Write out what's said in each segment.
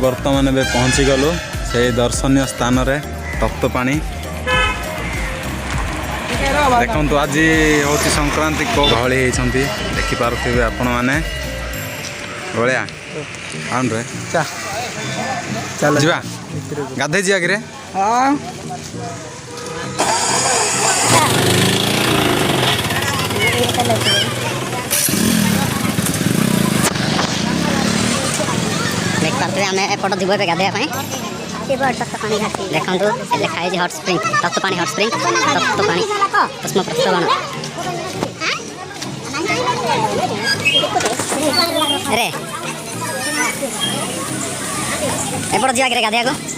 बर्तमान ए पहुँची गलु से दर्शनीय स्थान रे तप्तपानी। देखु आज हूँ संक्रांति को गहली होती देखिपे आपण मैंने भलिया आउन रे चल जा गाधे जी आगे हाँ देख पारे आम एपट जीव ए गाधे देखो लिखाई हट स्प्रिंग तप्तपानी हट स्प्रिंग तप्तपानी उष्म प्रस्रवण अरे एपट जी आगे गाधे गाधे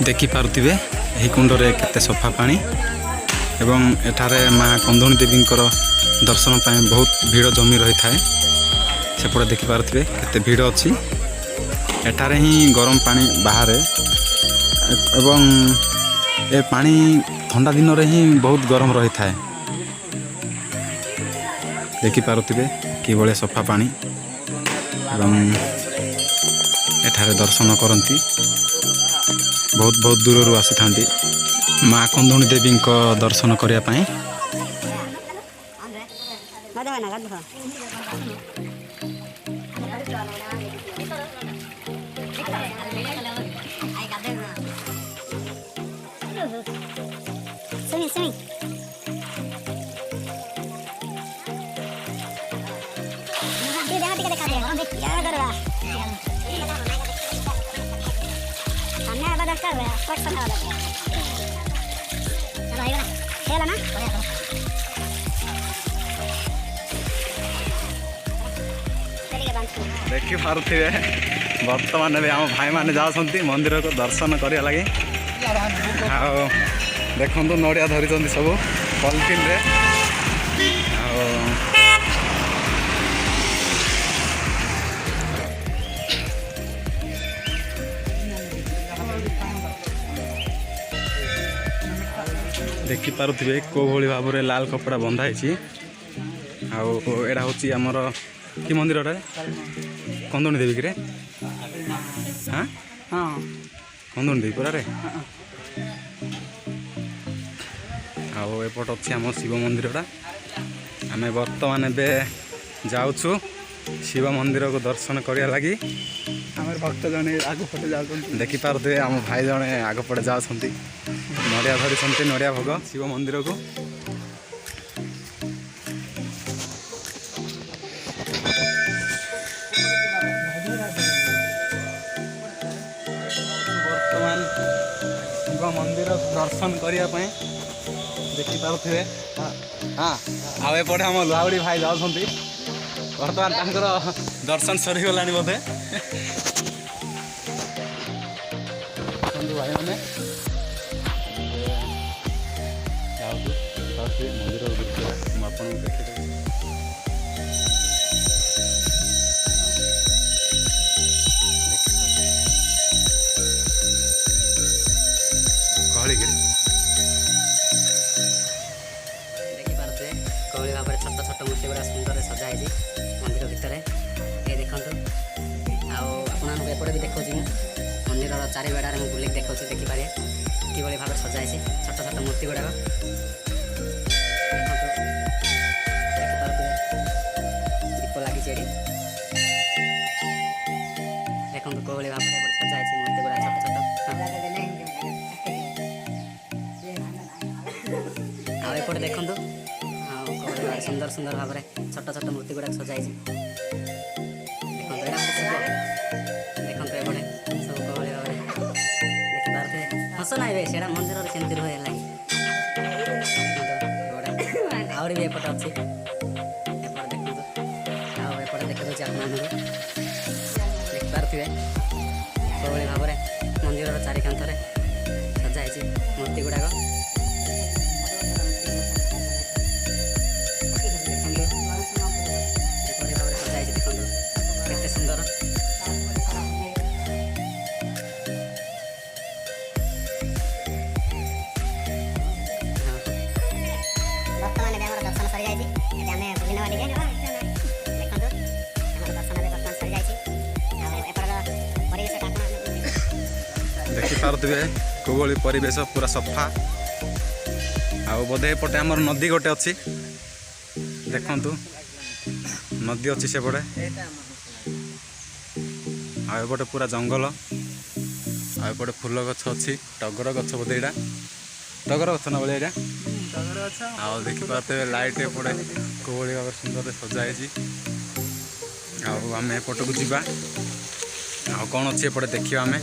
देखि पारुथिबे एही कुंडरे केते सफा पानी एवं एठारे माँ कंदुणी देवी दर्शन पाए बहुत भीड़ जमी रही थाए सेपटे देखि पारुथिबे केते भीड़ अछि एठारे ही गरम पानी बाहर एवं ए पानी ठंडा दिन रे ही बहुत गरम रही थाए देखि पारुथिबे कि बळे सफा पानी एवं एठारे दर्शन करती बहुत बहुत दूर आसी था माँ कंदुणी देवी दर्शन करने। देखि पारुथिबे बर्तमान भी आम भाई माने जाउछंती मंदिर को दर्शन करिया लगे देखु नड़िया धरी सब पॉलिथिन रे देखि पारुथिबे को भली भाव में लाल कपड़ा बंधाई आड़ा हूँ आमर कि मंदिर कंदुणी देवी कि हाँ हाँ कंदुणी देवी पूरा एपट अच्छी आम शिव मंदिरटा आम बर्तमान ए जाऊँ शिव मंदिर को दर्शन करिया लगी आम भक्त जने आग पटे जा देखि पारुथिबे आम भाई जने आग पटे जाउछंती नड़िया धरी नड़िया भोग शिव मंदिर को बर्तमान शिव मंदिर दर्शन करने देखि पारुथिबे हाँ आउपटे आम लुहावड़ी भाई जाउछंती बर्तमान तांकर दर्शन सरीगला बोधे भाई मैंने मंदिर आपको देखी कहली देखिपे कहली भाव में छोट छोट मूर्ति गुड़ा सुंदर सजाई मंदिर भितर ये देखो आपपटे भी देखा मंदिर चारि बेड़े मुझे बुलिक देखा देखिपारे कि भाव सजाई छोट छोट मूर्ति गुड़ाक दीप लगी देखो कौली भाव में सजाई मूर्ति गुड़ा छोट छोट आउपटे देखु सुंदर सुंदर भाव में छोट छोट मूर्ति गुड़ा सजाई देखो देखो ये सब ହସ ନାହିଁ ବେ ସେଇଟା ମନ୍ଦିରରେ ସେମିତି ରୁହେ ହେଲା କି ଆହୁରି ବି ଏପଟେ ଅଛି ଏପଟେ ଦେଖନ୍ତୁ ଆଉ ଏପଟେ ଦେଖିଦେଉଛି ଆପଣମାନଙ୍କୁ ଦେଖିପାରୁଥିବେ କେଉଁଭଳି ଭାବରେ ମନ୍ଦିରର ଚାରିକାନ୍ଥରେ ସଜା ହେଇଛି ମୂର୍ତ୍ତି ଗୁଡ଼ାକ ଦେଖନ୍ତୁ ଏପରି ଭାବରେ ସଜା ହେଇଛି ଦେଖନ୍ତୁ କେତେ ସୁନ୍ଦର ବର୍ତ୍ତମାନ ଏବେ ଆମର ଦର୍ଶନ ସରିଯାଇଛି ଏବେ ଆମେ ବୁଲି ନେବା ଟିକେ ଦେଖନ୍ତୁ ଆମର ଦର୍ଶନ ଏବେ ବର୍ତ୍ତମାନ ସରିଯାଇଛି ଆଉ ଏପଟର ପରିବେଶଟା ଆପଣ ଦେଖିପାରୁଥିବେ କେଉଁଭଳି ପରିବେଶ ପୁରା ସଫା ଆଉ ବୋଧେ ଏପଟେ ଆମର ନଦୀ ଗୋଟେ ଅଛି ଦେଖନ୍ତୁ ନଦୀ ଅଛି ସେପଟେ ଆଉ ଏପଟେ ପୁରା ଜଙ୍ଗଲ ଆଉ ଏପଟେ ଫୁଲ ଗଛ ଅଛି ଟଗର ଗଛ ବୋଧେ ଏଇଟା ଟଗର ଗଛ ନା ଭଳିଆ ଏଇଟା ଆଉ ଦେଖିପାରୁଥିବେ ଲାଇଟ୍ ଏପଟେ କେଉଁଭଳି ଭାବରେ ସୁନ୍ଦରରେ ସଜା ହେଇଛି ଆଉ ଆମେ ଏପଟକୁ ଯିବା ଆଉ କ'ଣ ଅଛି ଏପଟେ ଦେଖିବା ଆମେ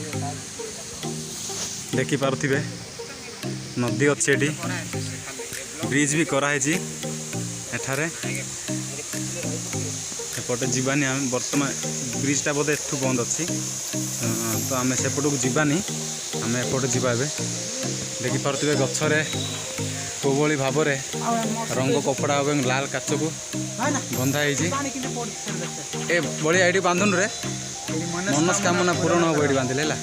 ଦେଖିପାରୁଥିବେ ନଦୀ ଅଛି ଏଠି ବ୍ରିଜ୍ ବି କରାହେଇଛି ଏଠାରେ ଏପଟେ ଯିବାନି ଆମେ ବର୍ତ୍ତମାନ ବ୍ରିଜ୍ଟା ବୋଧେ ଏଠୁ ବନ୍ଦ ଅଛି ତ ଆମେ ସେପଟକୁ ଯିବାନି ଆମେ ଏପଟେ ଯିବା ଏବେ ଦେଖିପାରୁଥିବେ ଗଛରେ କେଉଁଭଳି ଭାବରେ ରଙ୍ଗ କପଡ଼ା ଏବଂ ଲାଲ କାଚକୁ ବନ୍ଧା ହେଇଛି ଏ ବଳିଆ ଏଇଠି ବାନ୍ଧୁନରେ ମନସ୍କାମନା ପୂରଣ ହେବ ଏଇଠି ବାନ୍ଧିଲେ ହେଲା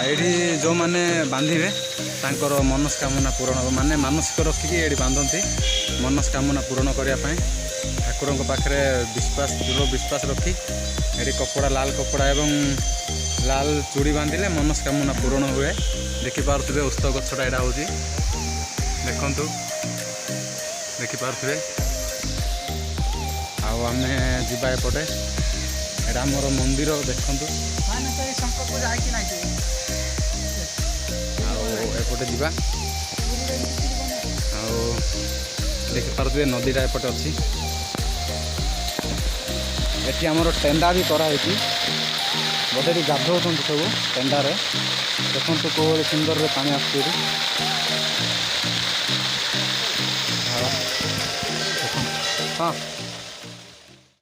ଏଇଠି ଯେଉଁମାନେ ବାନ୍ଧିବେ ତାଙ୍କର ମନସ୍କାମନା ପୂରଣ ହେବ ମାନେ ମାନସିକ ରଖିକି ଏଇଠି ବାନ୍ଧନ୍ତି ମନସ୍କାମନା ପୂରଣ କରିବା ପାଇଁ ଠାକୁରଙ୍କ ପାଖରେ ବିଶ୍ୱାସ ଦୃଢ଼ ବିଶ୍ୱାସ ରଖି ଏଠି କପଡ଼ା ଲାଲ କପଡ଼ା ଏବଂ ଲାଲ ଚୁଡ଼ି ବାନ୍ଧିଲେ ମନସ୍କାମନା ପୂରଣ ହୁଏ ଦେଖିପାରୁଥିବେ ଉସ୍ତ ଗଛଟା ଏଇଟା ହେଉଛି ଦେଖନ୍ତୁ ଦେଖିପାରୁଥିବେ ଆଉ ଆମେ ଯିବା ଏପଟେ ଏଇଟା ଆମର ମନ୍ଦିର ଦେଖନ୍ତୁ ଆଉ ଏପଟେ ଯିବା ଆଉ ଦେଖିପାରୁଥିବେ ନଦୀଟା ଏପଟେ ଅଛି ଏଠି ଆମର ଟେଣ୍ଡା ବି କରାହେଇଛି ବୋଧେ ଏଠି ଗାଧଉଛନ୍ତି ସବୁ ଟେଣ୍ଡାରେ ଦେଖନ୍ତୁ କେଉଁଭଳି ସୁନ୍ଦରରେ ପାଣି ଆସୁଛି ଏଠି ହଁ